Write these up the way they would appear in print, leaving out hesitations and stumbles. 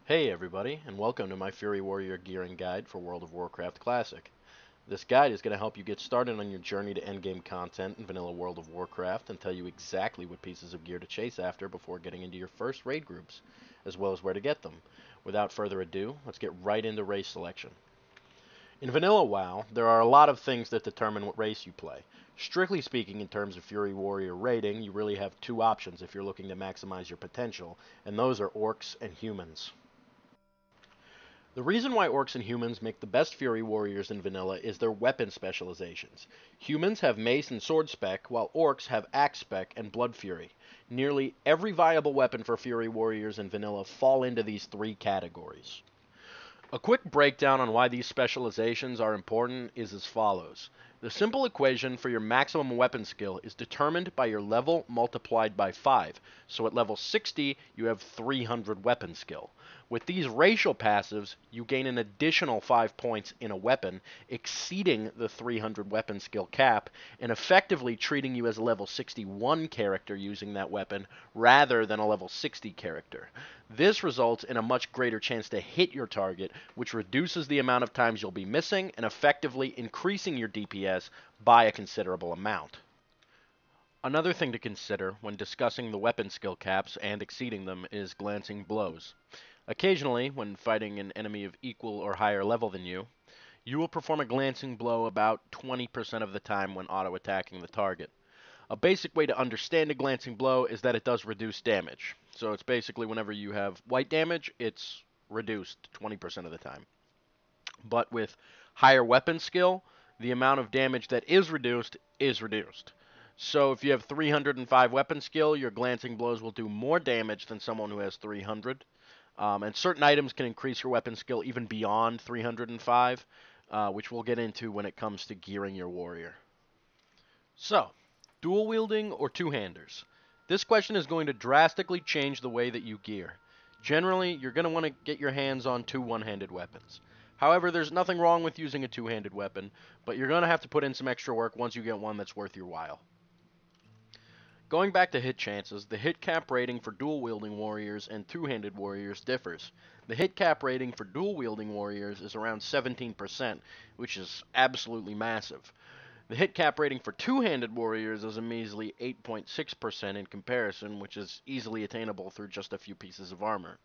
Hey everybody, and welcome to my Fury Warrior Gearing Guide for World of Warcraft Classic. This guide is going to help you get started on your journey to endgame content in vanilla World of Warcraft and tell you exactly what pieces of gear to chase after before getting into your first raid groups, as well as where to get them. Without further ado, let's get right into race selection. In vanilla WoW, there are a lot of things that determine what race you play. Strictly speaking, in terms of Fury Warrior raiding, you really have two options if you're looking to maximize your potential, and those are Orcs and Humans. The reason why Orcs and Humans make the best Fury Warriors in vanilla is their weapon specializations. Humans have Mace and Sword spec, while Orcs have Axe spec and Blood Fury. Nearly every viable weapon for Fury Warriors in vanilla fall into these three categories. A quick breakdown on why these specializations are important is as follows. The simple equation for your maximum weapon skill is determined by your level multiplied by 5. So at level 60, you have 300 weapon skill. With these racial passives, you gain an additional 5 points in a weapon, exceeding the 300 weapon skill cap, and effectively treating you as a level 61 character using that weapon rather than a level 60 character. This results in a much greater chance to hit your target, which reduces the amount of times you'll be missing and effectively increasing your DPS by a considerable amount. Another thing to consider when discussing the weapon skill caps and exceeding them is glancing blows. Occasionally, when fighting an enemy of equal or higher level than you, you will perform a glancing blow about 20% of the time when auto-attacking the target. A basic way to understand a glancing blow is that it does reduce damage. So it's basically whenever you have white damage, it's reduced 20% of the time. But with higher weapon skill, the amount of damage that is reduced is reduced. So if you have 305 weapon skill, your glancing blows will do more damage than someone who has 300. And certain items can increase your weapon skill even beyond 305, which we'll get into when it comes to gearing your warrior. So, dual wielding or two-handers? This question is going to drastically change the way that you gear. Generally, you're going to want to get your hands on two one-handed weapons. However, there's nothing wrong with using a two-handed weapon, but you're going to have to put in some extra work once you get one that's worth your while. Going back to hit chances, the hit cap rating for dual wielding warriors and two-handed warriors differs. The hit cap rating for dual wielding warriors is around 17%, which is absolutely massive. The hit cap rating for two-handed warriors is a measly 8.6% in comparison, which is easily attainable through just a few pieces of armor.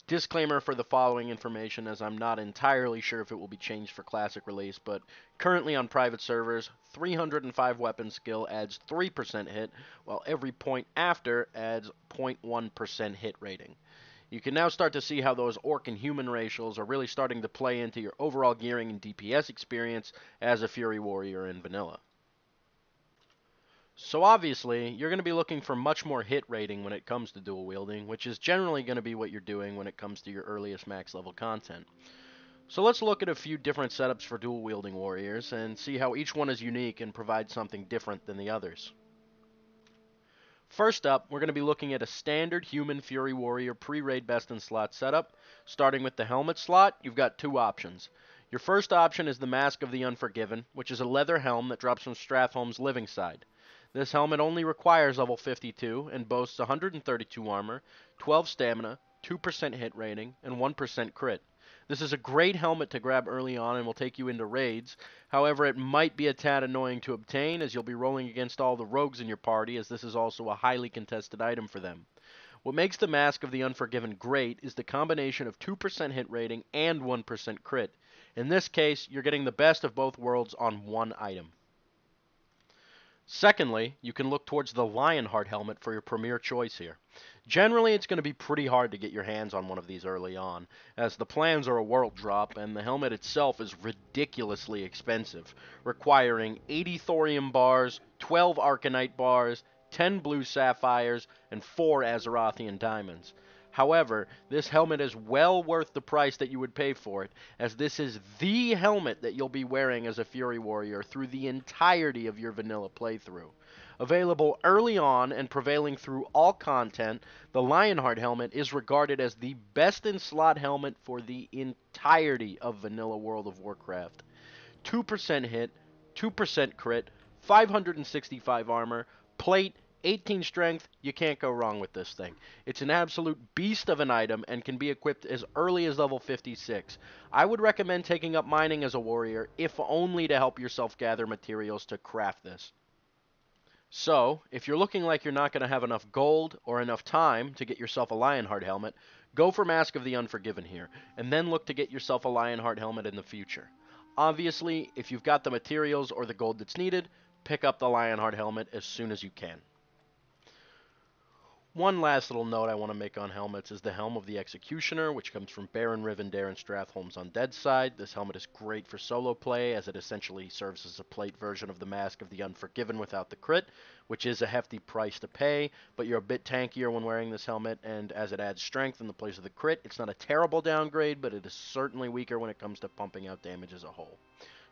Disclaimer for the following information, as I'm not entirely sure if it will be changed for Classic release, but currently on private servers, 305 weapon skill adds 3% hit, while every point after adds 0.1% hit rating. You can now start to see how those orc and human racials are really starting to play into your overall gearing and DPS experience as a Fury Warrior in vanilla. So obviously, you're going to be looking for much more hit rating when it comes to dual wielding, which is generally going to be what you're doing when it comes to your earliest max level content. So let's look at a few different setups for dual wielding warriors and see how each one is unique and provides something different than the others. First up, we're going to be looking at a standard human Fury Warrior pre-raid best in slot setup. Starting with the helmet slot, you've got two options. Your first option is the Mask of the Unforgiven, which is a leather helm that drops from Stratholme's living side. This helmet only requires level 52 and boasts 132 armor, 12 stamina, 2% hit rating, and 1% crit. This is a great helmet to grab early on and will take you into raids. However, it might be a tad annoying to obtain as you'll be rolling against all the rogues in your party, as this is also a highly contested item for them. What makes the Mask of the Unforgiven great is the combination of 2% hit rating and 1% crit. In this case, you're getting the best of both worlds on one item. Secondly, you can look towards the Lionheart helmet for your premier choice here. Generally, it's going to be pretty hard to get your hands on one of these early on, as the plans are a world drop and the helmet itself is ridiculously expensive, requiring 80 thorium bars, 12 arcanite bars, 10 blue sapphires, and 4 Azerothian diamonds. However, this helmet is well worth the price that you would pay for it, as this is the helmet that you'll be wearing as a Fury Warrior through the entirety of your vanilla playthrough. Available early on and prevailing through all content, the Lionheart helmet is regarded as the best in slot helmet for the entirety of vanilla World of Warcraft. 2% hit, 2% crit, 565 armor, plate, 18 strength, you can't go wrong with this thing. It's an absolute beast of an item and can be equipped as early as level 56. I would recommend taking up mining as a warrior, if only to help yourself gather materials to craft this. So, if you're looking like you're not going to have enough gold or enough time to get yourself a Lionheart helmet, go for Mask of the Unforgiven here, and then look to get yourself a Lionheart helmet in the future. Obviously, if you've got the materials or the gold that's needed, pick up the Lionheart helmet as soon as you can. One last little note I want to make on helmets is the Helm of the Executioner, which comes from Baron Rivendare and Stratholme's Undead side. This helmet is great for solo play, as it essentially serves as a plate version of the Mask of the Unforgiven without the crit, which is a hefty price to pay, but you're a bit tankier when wearing this helmet, and as it adds strength in the place of the crit, it's not a terrible downgrade, but it is certainly weaker when it comes to pumping out damage as a whole.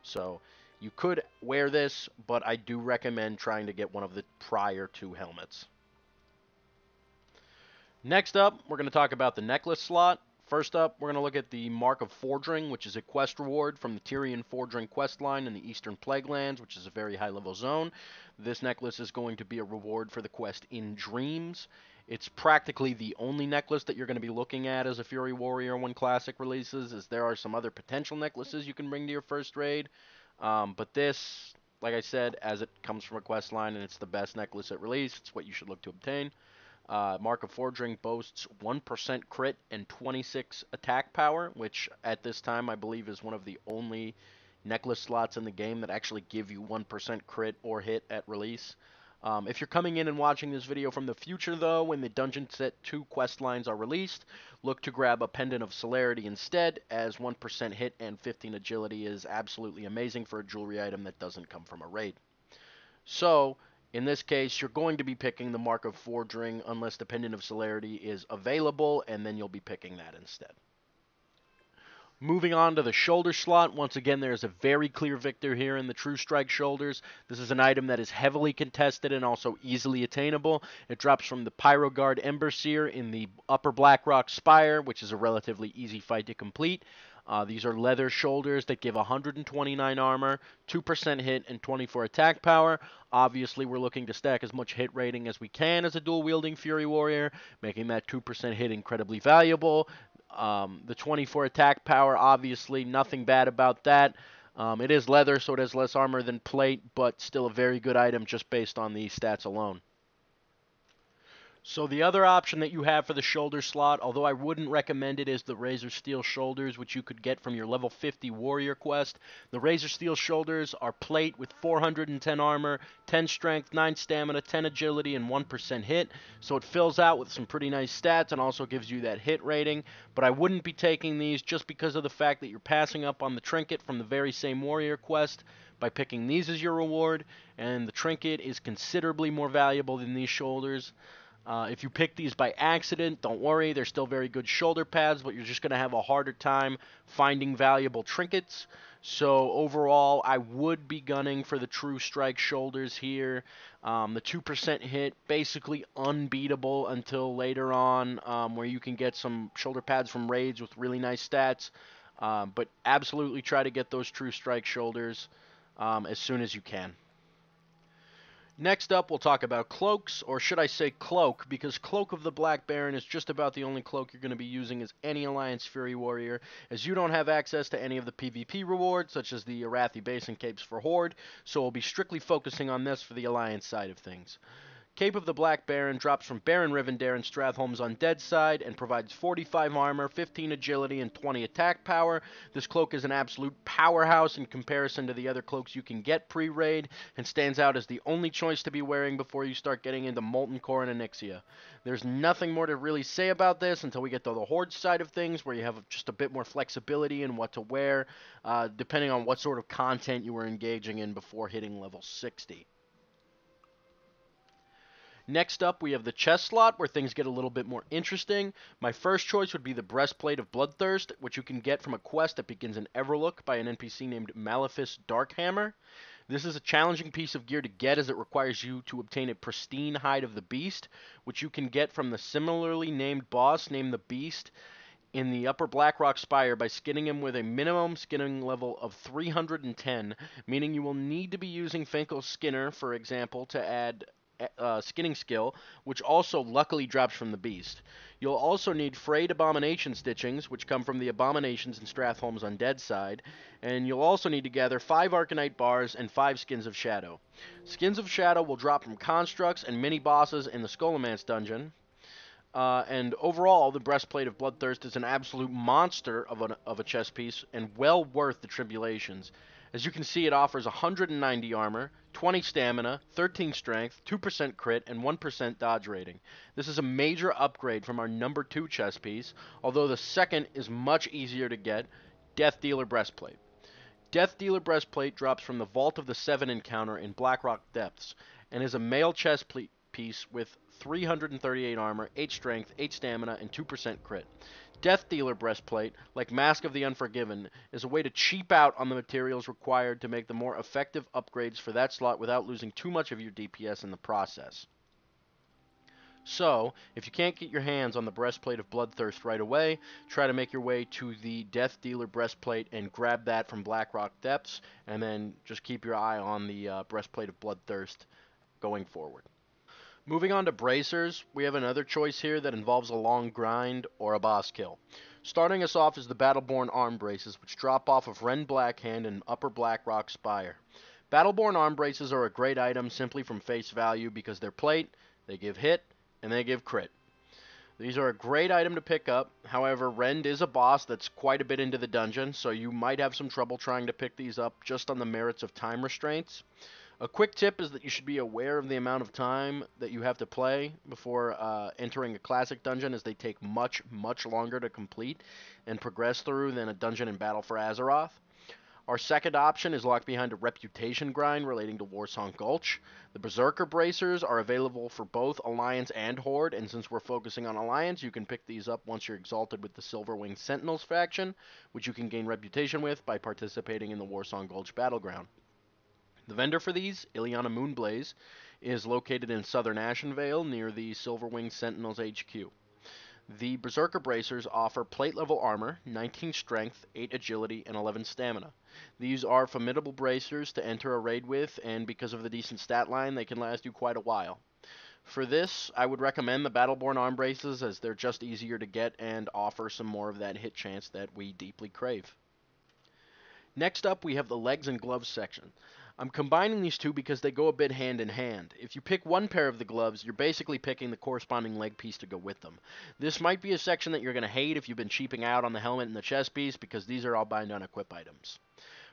So, you could wear this, but I do recommend trying to get one of the prior two helmets. Next up, we're going to talk about the necklace slot. First up, we're going to look at the Mark of Fordring, which is a quest reward from the Tyrian Fordring quest line in the Eastern Plaguelands, which is a very high-level zone. This necklace is going to be a reward for the quest In Dreams. It's practically the only necklace that you're going to be looking at as a Fury Warrior when Classic releases, as there are some other potential necklaces you can bring to your first raid. But this, like I said, as it comes from a quest line and it's the best necklace at release, it's what you should look to obtain. Mark of Fordring boasts 1% crit and 26 attack power, which at this time I believe is one of the only necklace slots in the game that actually give you 1% crit or hit at release. If you're coming in and watching this video from the future, though, when the Dungeon Set 2 quest lines are released, look to grab a Pendant of Celerity instead, as 1% hit and 15 agility is absolutely amazing for a jewelry item that doesn't come from a raid. So, in this case, you're going to be picking the Mark of Fordring unless the Pendant of Celerity is available, and then you'll be picking that instead. Moving on to the shoulder slot, once again there's a very clear victor here in the True Strike shoulders. This is an item that is heavily contested and also easily attainable. It drops from the Pyroguard Emberseer in the Upper Blackrock Spire, which is a relatively easy fight to complete. These are leather shoulders that give 129 armor, 2% hit, and 24 attack power. Obviously, we're looking to stack as much hit rating as we can as a dual-wielding Fury Warrior, making that 2% hit incredibly valuable. The 24 attack power, obviously, nothing bad about that. It is leather, so it has less armor than plate, but still a very good item just based on the stats alone. So the other option that you have for the shoulder slot, although I wouldn't recommend it, is the Razor Steel Shoulders, which you could get from your level 50 Warrior quest. The Razor Steel Shoulders are plate with 410 armor, 10 strength, 9 stamina, 10 agility, and 1% hit. So it fills out with some pretty nice stats and also gives you that hit rating. But I wouldn't be taking these just because of the fact that you're passing up on the trinket from the very same Warrior quest by picking these as your reward, and the trinket is considerably more valuable than these shoulders. If you pick these by accident, don't worry, they're still very good shoulder pads, but you're just going to have a harder time finding valuable trinkets. So overall, I would be gunning for the True Strike shoulders here. The 2% hit, basically unbeatable until later on, where you can get some shoulder pads from raids with really nice stats. But absolutely try to get those True Strike shoulders as soon as you can. Next up, we'll talk about cloaks, or should I say cloak, because Cloak of the Black Baron is just about the only cloak you're going to be using as any Alliance Fury Warrior, as you don't have access to any of the PvP rewards, such as the Arathi Basin Capes for Horde, so we'll be strictly focusing on this for the Alliance side of things. Cape of the Black Baron drops from Baron Rivendare and Stratholme's Undead side and provides 45 armor, 15 agility, and 20 attack power. This cloak is an absolute powerhouse in comparison to the other cloaks you can get pre-raid, and stands out as the only choice to be wearing before you start getting into Molten Core and Onyxia. There's nothing more to really say about this until we get to the Horde side of things, where you have just a bit more flexibility in what to wear, depending on what sort of content you were engaging in before hitting level 60. Next up, we have the chest slot, where things get a little bit more interesting. My first choice would be the Breastplate of Bloodthirst, which you can get from a quest that begins in Everlook by an NPC named Malefus Darkhammer. This is a challenging piece of gear to get, as it requires you to obtain a pristine hide of the beast, which you can get from the similarly named boss named the Beast in the Upper Blackrock Spire by skinning him with a minimum skinning level of 310, meaning you will need to be using Finkel's Skinner, for example, to add skinning skill, which also luckily drops from the beast. You'll also need frayed abomination stitchings, which come from the abominations in Stratholme's undead side, and you'll also need to gather 5 Arcanite bars and 5 skins of shadow. Skins of shadow will drop from constructs and mini bosses in the Scholomance dungeon. And overall, the Breastplate of Bloodthirst is an absolute monster of a chess piece and well worth the tribulations. As you can see, it offers 190 armor, 20 stamina, 13 strength, 2% crit, and 1% dodge rating. This is a major upgrade from our number 2 chess piece, although the second is much easier to get, Death Dealer Breastplate. Death Dealer Breastplate drops from the Vault of the Seven encounter in Blackrock Depths, and is a mail chest piece with 338 armor, 8 strength, 8 stamina, and 2% crit. Death Dealer Breastplate, like Mask of the Unforgiven, is a way to cheap out on the materials required to make the more effective upgrades for that slot without losing too much of your DPS in the process. So, if you can't get your hands on the Breastplate of Bloodthirst right away, try to make your way to the Death Dealer Breastplate and grab that from Blackrock Depths, and then just keep your eye on the Breastplate of Bloodthirst going forward. Moving on to Bracers, we have another choice here that involves a long grind or a boss kill. Starting us off is the Battleborn Arm Braces, which drop off of Ren Blackhand and Upper Blackrock Spire. Battleborn Arm Braces are a great item simply from face value because they're plate, they give hit, and they give crit. These are a great item to pick up. However, Rend is a boss that's quite a bit into the dungeon, so you might have some trouble trying to pick these up just on the merits of time restraints. A quick tip is that you should be aware of the amount of time that you have to play before entering a classic dungeon, as they take much, much longer to complete and progress through than a dungeon in Battle for Azeroth. Our second option is locked behind a reputation grind relating to Warsong Gulch. The Berserker Bracers are available for both Alliance and Horde, and since we're focusing on Alliance, you can pick these up once you're exalted with the Silverwing Sentinels faction, which you can gain reputation with by participating in the Warsong Gulch battleground. The vendor for these, Ileana Moonblaze, is located in southern Ashenvale near the Silverwing Sentinels HQ. The Berserker Bracers offer plate-level armor, 19 strength, 8 agility, and 11 stamina. These are formidable bracers to enter a raid with, and because of the decent stat line, they can last you quite a while. For this, I would recommend the Battleborn Arm Braces, as they're just easier to get and offer some more of that hit chance that we deeply crave. Next up, we have the Legs and Gloves section. I'm combining these two because they go a bit hand in hand. If you pick one pair of the gloves, you're basically picking the corresponding leg piece to go with them. This might be a section that you're going to hate if you've been cheaping out on the helmet and the chest piece, because these are all bind on equip items.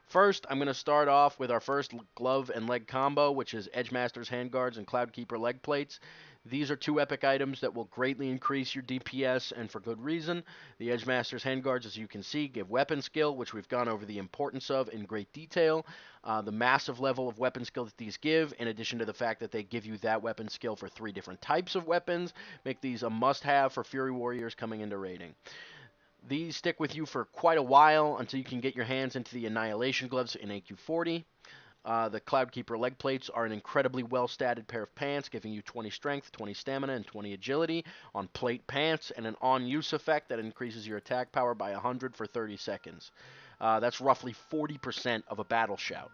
First, I'm going to start off with our first glove and leg combo, which is Edgemaster's Handguards and Cloudkeeper leg plates. These are two epic items that will greatly increase your DPS, and for good reason. The Edgemaster's Handguards, as you can see, give weapon skill, which we've gone over the importance of in great detail. The massive level of weapon skill that these give, in addition to the fact that they give you that weapon skill for 3 different types of weapons, make these a must-have for Fury Warriors coming into raiding. These stick with you for quite a while until you can get your hands into the Annihilation Gloves in AQ40. The Cloudkeeper leg plates are an incredibly well-statted pair of pants, giving you 20 strength, 20 stamina, and 20 agility on plate pants, and an on-use effect that increases your attack power by 100 for 30 seconds. That's roughly 40% of a battle shout.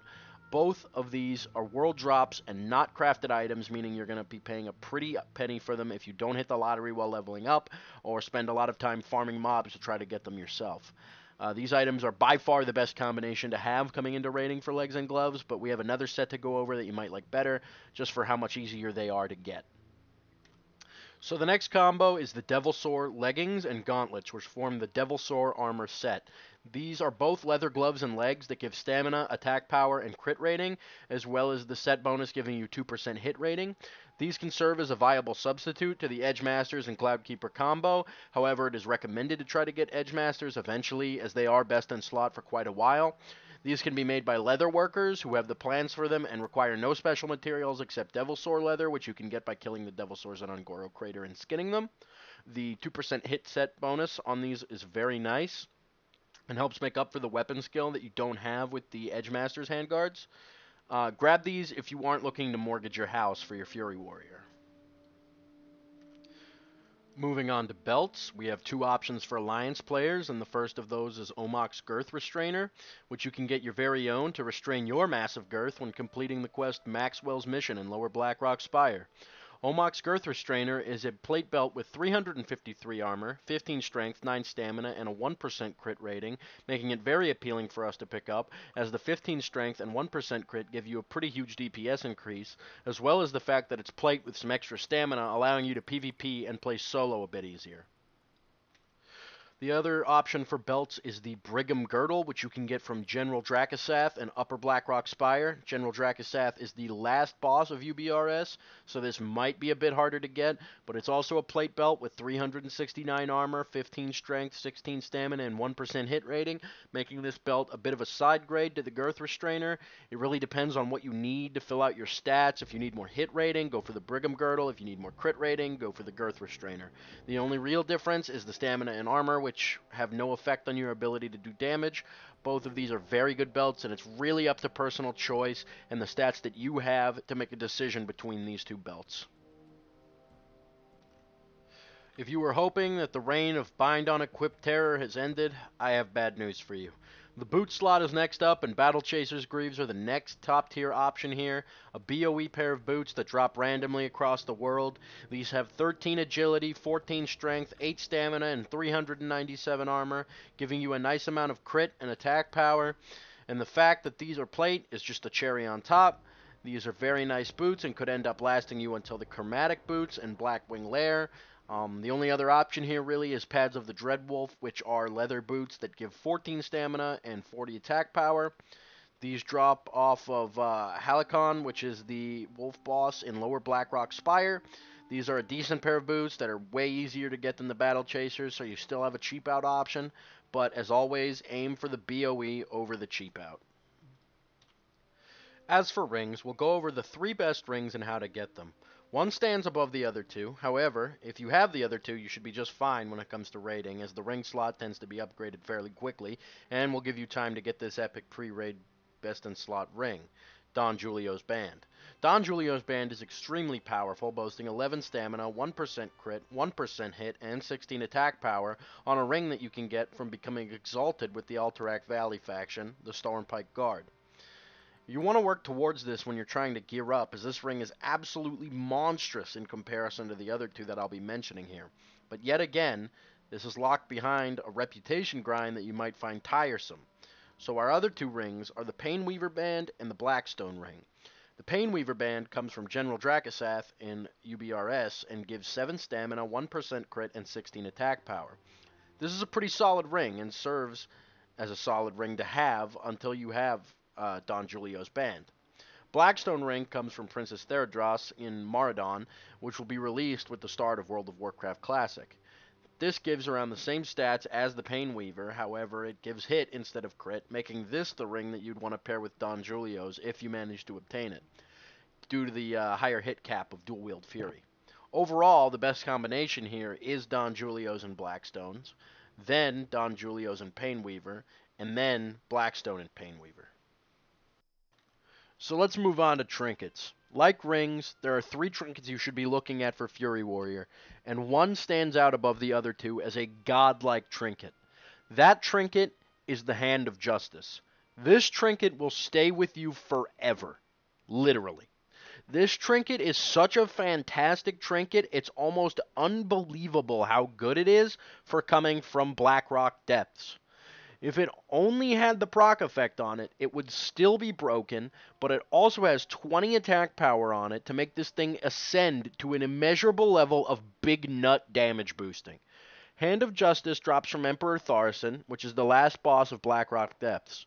Both of these are world drops and not crafted items, meaning you're going to be paying a pretty penny for them if you don't hit the lottery while leveling up, or spend a lot of time farming mobs to try to get them yourself. These items are by far the best combination to have coming into raiding for Legs and Gloves, but we have another set to go over that you might like better, just for how much easier they are to get. So the next combo is the Devilsaur Leggings and Gauntlets, which form the Devilsaur Armor set. These are both leather gloves and legs that give stamina, attack power, and crit rating, as well as the set bonus giving you 2% hit rating. These can serve as a viable substitute to the Edgemasters and Cloudkeeper combo. However, it is recommended to try to get Edgemasters eventually, as they are best in slot for quite a while. These can be made by leather workers who have the plans for them and require no special materials except Devilsaur leather, which you can get by killing the Devilsaurs at Ungoro Crater and skinning them. The 2% hit set bonus on these is very nice and helps make up for the weapon skill that you don't have with the Edgemaster's Handguards. Grab these if you aren't looking to mortgage your house for your Fury Warrior. Moving on to belts, we have two options for Alliance players, and the first of those is Omok's Girth Restrainer, which you can get your very own to restrain your massive girth when completing the quest Maxwell's Mission in Lower Blackrock Spire. Omok's Girth Restrainer is a plate belt with 353 armor, 15 strength, 9 stamina, and a 1% crit rating, making it very appealing for us to pick up, as the 15 strength and 1% crit give you a pretty huge DPS increase, as well as the fact that it's plate with some extra stamina, allowing you to PvP and play solo a bit easier. The other option for belts is the Brigham Girdle, which you can get from General Dracasath and Upper Blackrock Spire. General Dracasath is the last boss of UBRS, so this might be a bit harder to get, but it's also a plate belt with 369 armor, 15 strength, 16 stamina, and 1% hit rating, making this belt a bit of a side grade to the Girth Restrainer. It really depends on what you need to fill out your stats. If you need more hit rating, go for the Brigham Girdle. If you need more crit rating, go for the Girth Restrainer. The only real difference is the stamina and armor, which have no effect on your ability to do damage. Both of these are very good belts, and it's really up to personal choice and the stats that you have to make a decision between these two belts. If you were hoping that the reign of Bind on Equipped Terror has ended, I have bad news for you. The boot slot is next up, and Battle Chaser's Greaves are the next top tier option here. A BOE pair of boots that drop randomly across the world. These have 13 agility, 14 strength, 8 stamina, and 397 armor, giving you a nice amount of crit and attack power. And the fact that these are plate is just a cherry on top. These are very nice boots and could end up lasting you until the Chromatic Boots and Blackwing Lair. The only other option here really is Pads of the Dreadwolf, which are leather boots that give 14 stamina and 40 attack power. These drop off of Halicon, which is the wolf boss in Lower Blackrock Spire. These are a decent pair of boots that are way easier to get than the Battle Chasers, so you still have a cheap out option. But as always, aim for the BOE over the cheap out. As for rings, we'll go over the 3 best rings and how to get them. One stands above the other two. However, if you have the other two, you should be just fine when it comes to raiding, as the ring slot tends to be upgraded fairly quickly, and will give you time to get this epic pre-raid best-in-slot ring, Don Julio's Band. Don Julio's Band is extremely powerful, boasting 11 stamina, 1% crit, 1% hit, and 16 attack power on a ring that you can get from becoming exalted with the Alterac Valley faction, the Stormpike Guard. You want to work towards this when you're trying to gear up, as this ring is absolutely monstrous in comparison to the other two that I'll be mentioning here. But yet again, this is locked behind a reputation grind that you might find tiresome. So our other two rings are the Painweaver Band and the Blackstone Ring. The Painweaver Band comes from General Dracasath in UBRS and gives 7 stamina, 1% crit, and 16 attack power. This is a pretty solid ring and serves as a solid ring to have until you have Don Julio's Band. Blackstone Ring comes from Princess Theradros in Maradon, which will be released with the start of World of Warcraft Classic. This gives around the same stats as the Painweaver, however, it gives hit instead of crit, making this the ring that you'd want to pair with Don Julio's if you manage to obtain it, due to the higher hit cap of Dual Wield Fury. Overall, the best combination here is Don Julio's and Blackstone's, then Don Julio's and Painweaver, and then Blackstone and Painweaver. So let's move on to trinkets. Like rings, there are 3 trinkets you should be looking at for Fury Warrior, and one stands out above the other two as a godlike trinket. That trinket is the Hand of Justice. This trinket will stay with you forever. Literally. This trinket is such a fantastic trinket, it's almost unbelievable how good it is for coming from Blackrock Depths. If it only had the proc effect on it, it would still be broken, but it also has 20 attack power on it to make this thing ascend to an immeasurable level of big nut damage boosting. Hand of Justice drops from Emperor Tharson, which is the last boss of Blackrock Depths.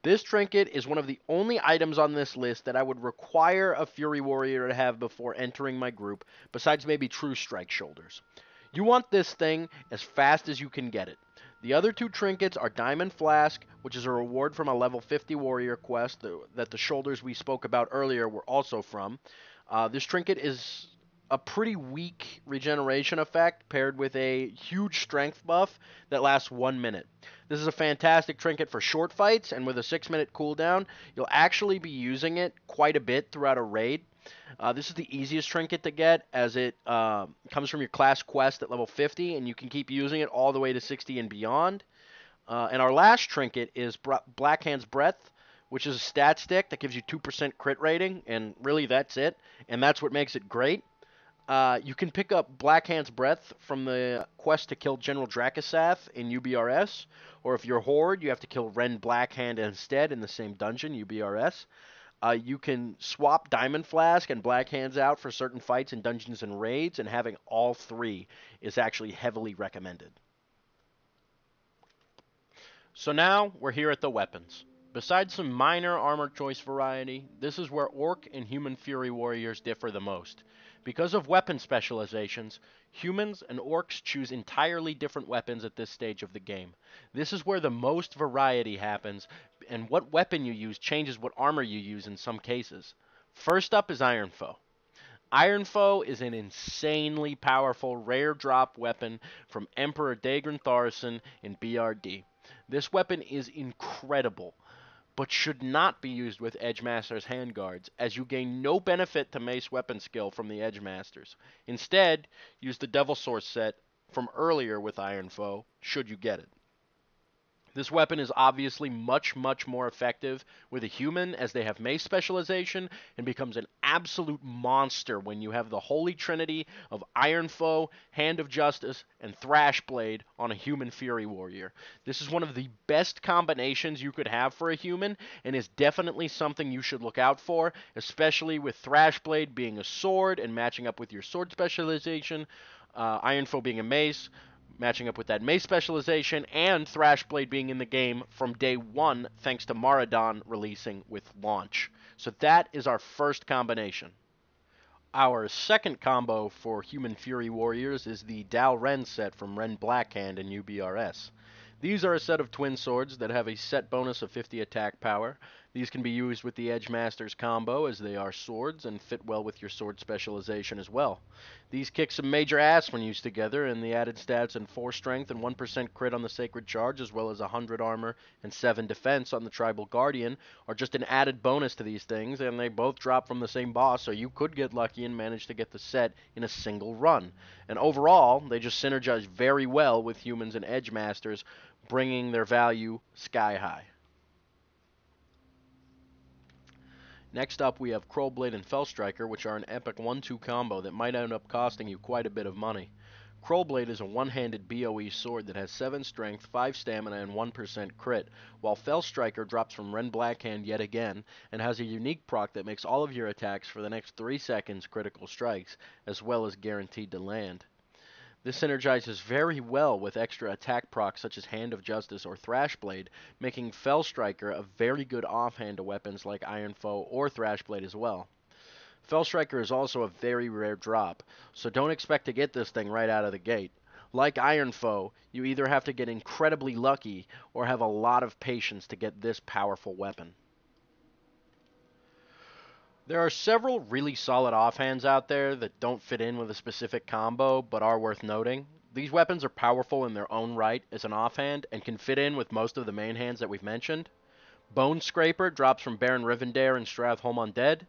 This trinket is one of the only items on this list that I would require a Fury Warrior to have before entering my group, besides maybe True Strike Shoulders. You want this thing as fast as you can get it. The other 2 trinkets are Diamond Flask, which is a reward from a level 50 warrior quest that the shoulders we spoke about earlier were also from. This trinket is a pretty weak regeneration effect paired with a huge strength buff that lasts 1 minute. This is a fantastic trinket for short fights, and with a 6-minute cooldown, you'll actually be using it quite a bit throughout a raid. This is the easiest trinket to get, as it comes from your class quest at level 50, and you can keep using it all the way to 60 and beyond. And our last trinket is Blackhand's Breath, which is a stat stick that gives you 2% crit rating, and really that's it. And that's what makes it great. You can pick up Blackhand's Breath from the quest to kill General Dracasath in UBRS, or if you're Horde, you have to kill Ren Blackhand instead in the same dungeon, UBRS. You can swap Diamond Flask and Black Hands out for certain fights in dungeons and raids, and having all three is actually heavily recommended. So now we're here at the weapons. Besides some minor armor choice variety, this is where Orc and Human Fury Warriors differ the most. Because of weapon specializations, humans and orcs choose entirely different weapons at this stage of the game. This is where the most variety happens, and what weapon you use changes what armor you use in some cases. First up is Iron Foe. Iron Foe is an insanely powerful rare drop weapon from Emperor Dagon Thorson in BRD. This weapon is incredible, but should not be used with Edgemaster's handguards, as you gain no benefit to mace weapon skill from the Edgemasters. Instead, use the Devil Source set from earlier with Iron Foe, should you get it. This weapon is obviously much more effective with a human, as they have mace specialization, and becomes an absolute monster when you have the holy trinity of Iron Foe, Hand of Justice, and Thrash Blade on a human Fury Warrior. This is one of the best combinations you could have for a human, and is definitely something you should look out for, especially with Thrash Blade being a sword and matching up with your sword specialization, Iron Foe being a mace, matching up with that mace specialization, and Thrashblade being in the game from day one thanks to Maradon releasing with launch. So that is our first combination. Our second combo for Human Fury Warriors is the Dal Ren set from Ren Blackhand and UBRS. These are a set of twin swords that have a set bonus of 50 attack power. These can be used with the Edgemasters combo, as they are swords and fit well with your sword specialization as well. These kick some major ass when used together, and the added stats and 4 strength and 1% crit on the Sacred Charge, as well as 100 armor and 7 defense on the Tribal Guardian, are just an added bonus to these things, and they both drop from the same boss, so you could get lucky and manage to get the set in a single run. And overall, they just synergize very well with humans and Edgemasters, bringing their value sky high. Next up, we have Crowblade and Fellstriker, which are an epic 1-2 combo that might end up costing you quite a bit of money. Crowblade is a one-handed BOE sword that has 7 strength, 5 stamina, and 1% crit, while Fellstriker drops from Ren Blackhand yet again, and has a unique proc that makes all of your attacks for the next 3 seconds critical strikes, as well as guaranteed to land. This synergizes very well with extra attack procs such as Hand of Justice or Thrashblade, making Fellstriker a very good offhand to weapons like Iron Foe or Thrashblade as well. Fellstriker is also a very rare drop, so don't expect to get this thing right out of the gate. Like Iron Foe, you either have to get incredibly lucky or have a lot of patience to get this powerful weapon. There are several really solid offhands out there that don't fit in with a specific combo, but are worth noting. These weapons are powerful in their own right as an offhand, and can fit in with most of the main hands that we've mentioned. Bone Scraper drops from Baron Rivendare and Stratholme Undead.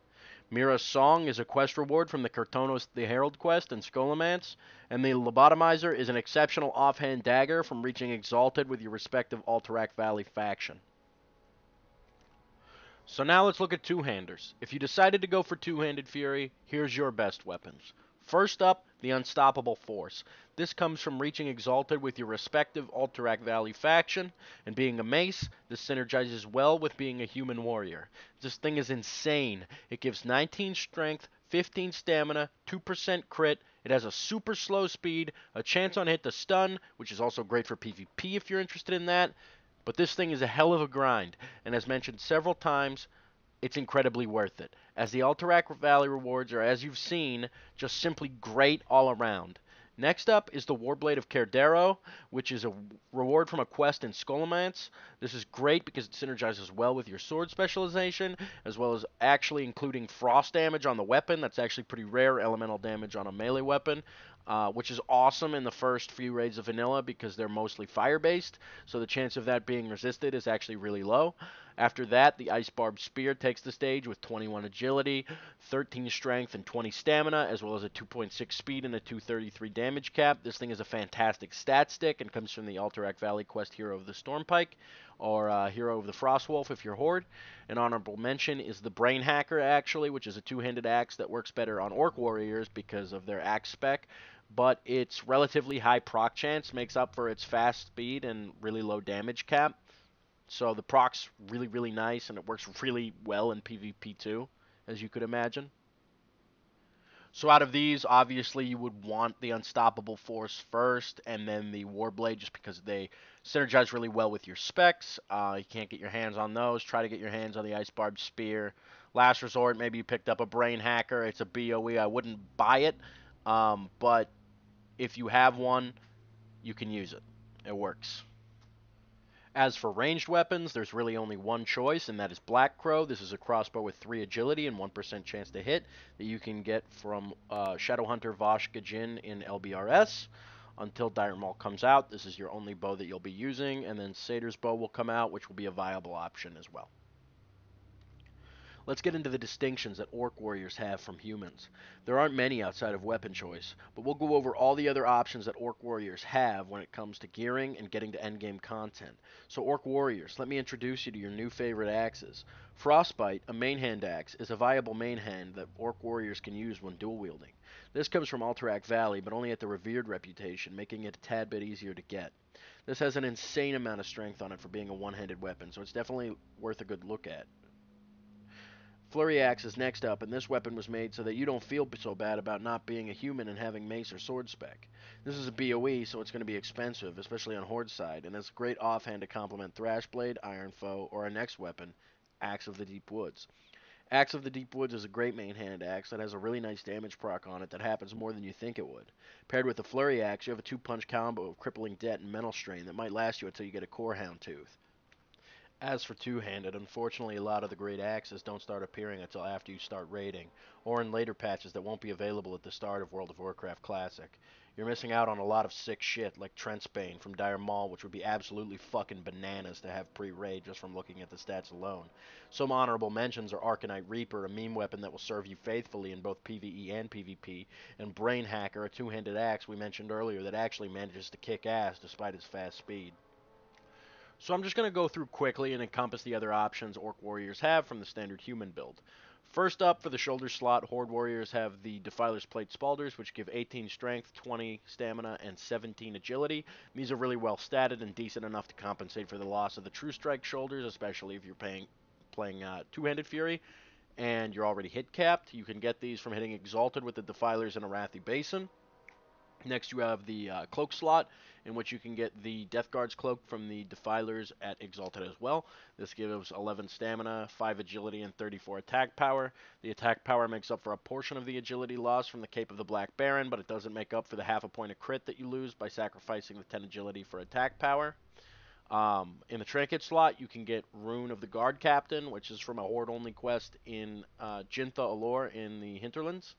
Mira's Song is a quest reward from the Cartonos the Herald quest and Scholomance, and the Lobotomizer is an exceptional offhand dagger from reaching Exalted with your respective Alterac Valley faction. So now let's look at two-handers. If you decided to go for two-handed Fury, here's your best weapons. First up, the Unstoppable Force. This comes from reaching Exalted with your respective Alterac Valley faction, and being a mace, this synergizes well with being a human warrior. This thing is insane. It gives 19 strength, 15 stamina, 2% crit, it has a super slow speed, a chance on hit to stun, which is also great for PvP if you're interested in that, but this thing is a hell of a grind, and as mentioned several times, it's incredibly worth it, as the Alterac Valley rewards are, as you've seen, just simply great all around. Next up is the Warblade of Cerdero, which is a reward from a quest in Scholomance. This is great because it synergizes well with your sword specialization, as well as actually including frost damage on the weapon. That's actually pretty rare elemental damage on a melee weapon. which is awesome in the first few raids of vanilla because they're mostly fire-based, so the chance of that being resisted is actually really low. After that, the Ice Barb Spear takes the stage with 21 agility, 13 strength, and 20 stamina, as well as a 2.6 speed and a 233 damage cap. This thing is a fantastic stat stick and comes from the Alterac Valley quest Hero of the Stormpike, or Hero of the Frostwolf if you're Horde. An honorable mention is the Brain Hacker, actually, which is a two-handed axe that works better on Orc Warriors because of their axe spec, but its relatively high proc chance makes up for its fast speed and really low damage cap. So the proc's really, really nice, and it works really well in PvP too, as you could imagine. So out of these, obviously you would want the Unstoppable Force first, and then the Warblade, just because they synergize really well with your specs. You can't get your hands on those. Try to get your hands on the Ice Barb Spear. Last resort, maybe you picked up a Brain Hacker. It's a BOE. I wouldn't buy it, but if you have one, you can use it. It works. As for ranged weapons, there's really only one choice, and that is Black Crow. This is a crossbow with 3 agility and 1% chance to hit that you can get from Shadowhunter Vosh Gajin in LBRS. Until Dire Maul comes out, this is your only bow that you'll be using, and then Satyr's bow will come out, which will be a viable option as well. Let's get into the distinctions that Orc Warriors have from humans. There aren't many outside of weapon choice, but we'll go over all the other options that Orc Warriors have when it comes to gearing and getting to endgame content. So Orc Warriors, let me introduce you to your new favorite axes. Frostbite, a main hand axe, is a viable main hand that Orc Warriors can use when dual wielding. This comes from Alterac Valley, but only at the revered reputation, making it a tad bit easier to get. This has an insane amount of strength on it for being a one-handed weapon, so it's definitely worth a good look at. Flurry Axe is next up, and this weapon was made so that you don't feel so bad about not being a human and having mace or sword spec. This is a BOE, so it's going to be expensive, especially on Horde side, and it's a great offhand to complement Thrashblade, Iron Foe, or our next weapon, Axe of the Deep Woods. Axe of the Deep Woods is a great main hand axe that has a really nice damage proc on it that happens more than you think it would. Paired with the Flurry Axe, you have a two-punch combo of Crippling Debt and Mental Strain that might last you until you get a Core Hound Tooth. As for two-handed, unfortunately a lot of the great axes don't start appearing until after you start raiding, or in later patches that won't be available at the start of World of Warcraft Classic. You're missing out on a lot of sick shit, like Trenchbane from Dire Maul, which would be absolutely fucking bananas to have pre-raid just from looking at the stats alone. Some honorable mentions are Arcanite Reaper, a meme weapon that will serve you faithfully in both PvE and PvP, and Brain Hacker, a two-handed axe we mentioned earlier that actually manages to kick ass despite its fast speed. So I'm just going to go through quickly and encompass the other options Orc Warriors have from the standard human build. First up, for the shoulder slot, Horde Warriors have the Defiler's Plate Spalders, which give 18 strength, 20 stamina, and 17 agility. These are really well statted and decent enough to compensate for the loss of the True Strike shoulders, especially if you're playing Two-Handed Fury and you're already hit capped. You can get these from hitting Exalted with the Defilers in Arathi Basin. Next, you have the cloak slot, in which you can get the Death Guard's cloak from the Defilers at Exalted as well. This gives 11 stamina, 5 agility, and 34 attack power. The attack power makes up for a portion of the agility loss from the Cape of the Black Baron, but it doesn't make up for the half a point of crit that you lose by sacrificing the 10 agility for attack power. In the Trinket slot, you can get Rune of the Guard Captain, which is from a Horde-only quest in Jintha Allure in the Hinterlands.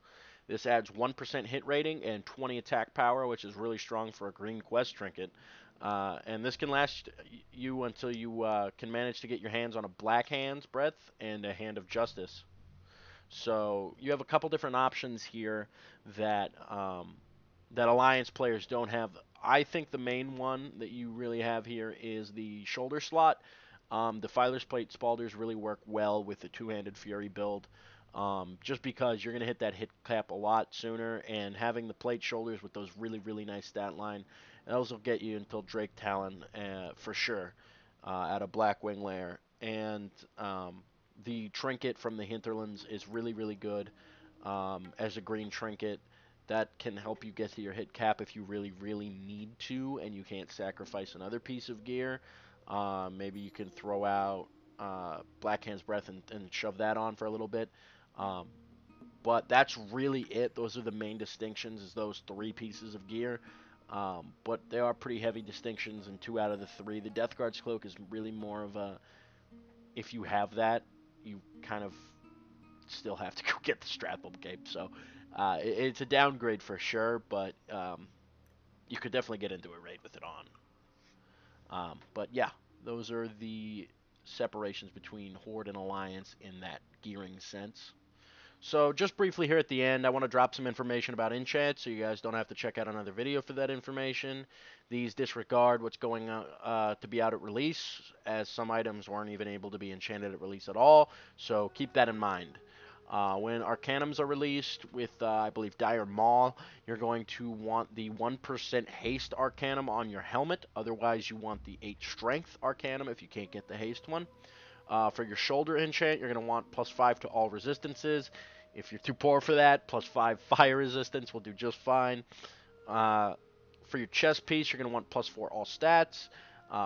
This adds 1% hit rating and 20 attack power, which is really strong for a green quest trinket. And this can last you until you can manage to get your hands on a Black Hand's Breath and a Hand of Justice. So you have a couple different options here that that Alliance players don't have. I think the main one that you really have here is the shoulder slot. The Filer's Plate Spalders really work well with the two-handed Fury build. Just because you're going to hit that hit cap a lot sooner, and having the plate shoulders with those really, really nice stat line, those will get you until Drake Talon for sure at a Blackwing lair. And the trinket from the Hinterlands is really, really good as a green trinket. That can help you get to your hit cap if you really, really need to, and you can't sacrifice another piece of gear. Maybe you can throw out Black Hand's Breath and shove that on for a little bit. Um, but that's really it. Those are the main distinctions, is those three pieces of gear. But they are pretty heavy distinctions in 2 out of the 3. The Death Guard's Cloak is really more of a, if you have that, you kind of still have to go get the Strathbolt Cape. So It's a downgrade for sure, but you could definitely get into a raid with it on. But yeah, those are the separations between Horde and Alliance in that gearing sense. So just briefly here at the end, I want to drop some information about enchant so you guys don't have to check out another video for that information. These disregard what's going to be out at release, as some items weren't even able to be enchanted at release at all, so keep that in mind. When Arcanums are released with, I believe, Dire Maw, you're going to want the 1% Haste Arcanum on your helmet. Otherwise, you want the 8 Strength Arcanum if you can't get the Haste one. For your shoulder enchant, you're going to want +5 to all resistances. If you're too poor for that, +5 fire resistance will do just fine. For your chest piece, you're going to want +4 all stats.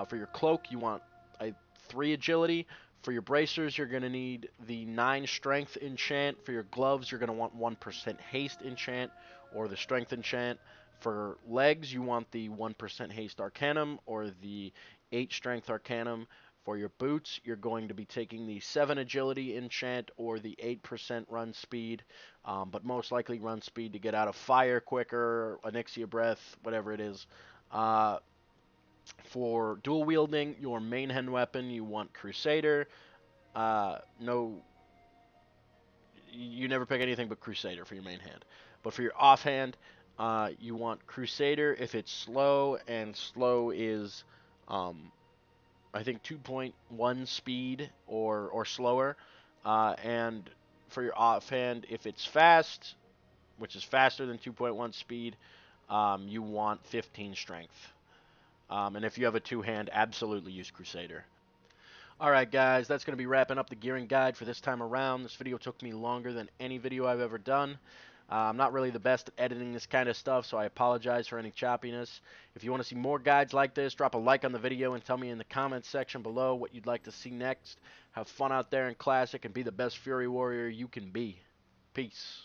For your cloak, you want a 3 agility. For your bracers, you're going to need the 9 strength enchant. For your gloves, you're going to want 1% haste enchant or the strength enchant. For legs, you want the 1% haste arcanum or the 8 strength arcanum. For your boots, you're going to be taking the 7 agility enchant or the 8% run speed, but most likely run speed to get out of fire quicker, Onyxia breath, whatever it is. For dual wielding, your main hand weapon, you want Crusader. No, you never pick anything but Crusader for your main hand. But for your offhand, you want Crusader if it's slow, and slow is, I think 2.1 speed or slower. And for your offhand, if it's fast, which is faster than 2.1 speed, you want 15 strength. And if you have a two-hand, absolutely use Crusader. Alright guys, that's going to be wrapping up the gearing guide for this time around. This video took me longer than any video I've ever done. I'm not really the best at editing this kind of stuff, so I apologize for any choppiness. If you want to see more guides like this, drop a like on the video and tell me in the comments section below what you'd like to see next. Have fun out there in Classic and be the best Fury Warrior you can be. Peace.